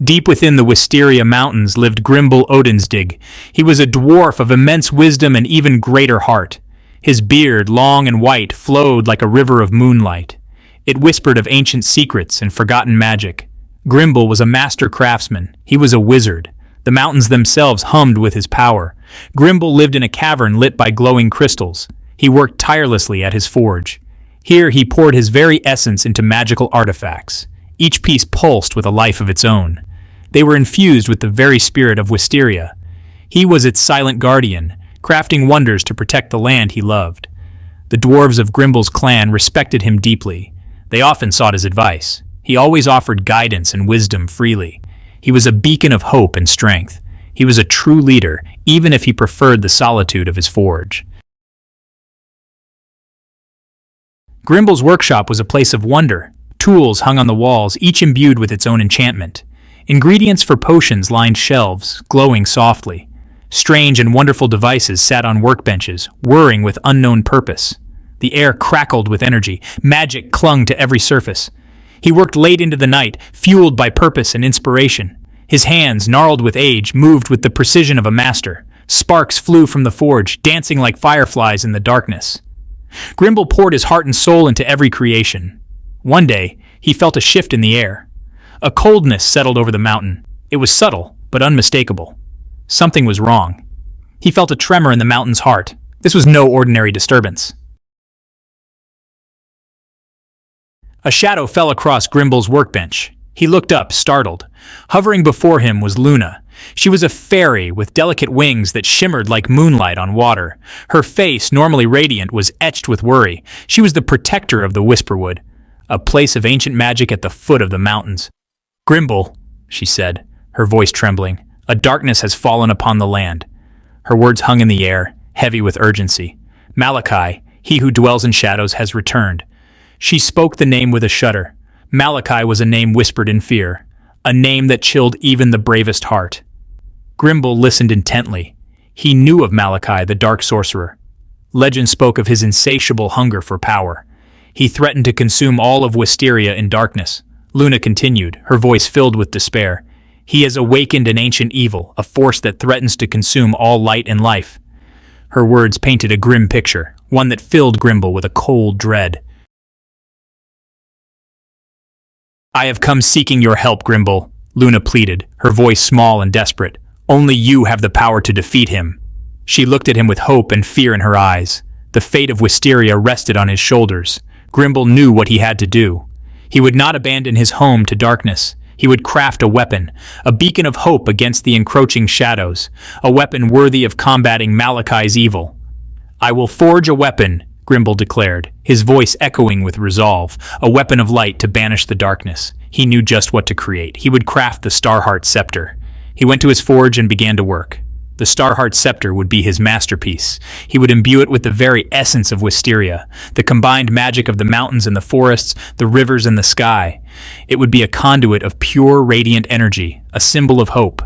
Deep within the Wisteria Mountains lived Grimble Odinsdig. He was a dwarf of immense wisdom and even greater heart. His beard, long and white, flowed like a river of moonlight. It whispered of ancient secrets and forgotten magic. Grimble was a master craftsman. He was a wizard. The mountains themselves hummed with his power. Grimble lived in a cavern lit by glowing crystals. He worked tirelessly at his forge. Here he poured his very essence into magical artifacts. Each piece pulsed with a life of its own. They were infused with the very spirit of Wisteria. He was its silent guardian, crafting wonders to protect the land he loved. The dwarves of Grimble's clan respected him deeply. They often sought his advice. He always offered guidance and wisdom freely. He was a beacon of hope and strength. He was a true leader, even if he preferred the solitude of his forge. Grimble's workshop was a place of wonder. Tools hung on the walls, each imbued with its own enchantment. Ingredients for potions lined shelves, glowing softly. Strange and wonderful devices sat on workbenches, whirring with unknown purpose. The air crackled with energy. Magic clung to every surface. He worked late into the night, fueled by purpose and inspiration. His hands, gnarled with age, moved with the precision of a master. Sparks flew from the forge, dancing like fireflies in the darkness. Grimble poured his heart and soul into every creation. One day, he felt a shift in the air. A coldness settled over the mountain. It was subtle, but unmistakable. Something was wrong. He felt a tremor in the mountain's heart. This was no ordinary disturbance. A shadow fell across Grimble's workbench. He looked up, startled. Hovering before him was Luna. She was a fairy with delicate wings that shimmered like moonlight on water. Her face, normally radiant, was etched with worry. She was the protector of the Whisperwood, a place of ancient magic at the foot of the mountains. "Grimble," she said, her voice trembling, "a darkness has fallen upon the land." Her words hung in the air, heavy with urgency. "Malachi, he who dwells in shadows, has returned." She spoke the name with a shudder. Malachi was a name whispered in fear, a name that chilled even the bravest heart. Grimble listened intently. He knew of Malachi, the dark sorcerer. Legend spoke of his insatiable hunger for power. He threatened to consume all of Wisteria in darkness. Luna continued, her voice filled with despair. "He has awakened an ancient evil, a force that threatens to consume all light and life." Her words painted a grim picture, one that filled Grimble with a cold dread. "I have come seeking your help, Grimble," Luna pleaded, her voice small and desperate. "Only you have the power to defeat him." She looked at him with hope and fear in her eyes. The fate of Wisteria rested on his shoulders. Grimble knew what he had to do. He would not abandon his home to darkness. He would craft a weapon, a beacon of hope against the encroaching shadows, a weapon worthy of combating Malachi's evil. "I will forge a weapon," Grimble declared, his voice echoing with resolve, "a weapon of light to banish the darkness." He knew just what to create. He would craft the Starheart Scepter. He went to his forge and began to work. The Starheart Scepter would be his masterpiece. He would imbue it with the very essence of Wisteria, the combined magic of the mountains and the forests, the rivers and the sky. It would be a conduit of pure, radiant energy, a symbol of hope.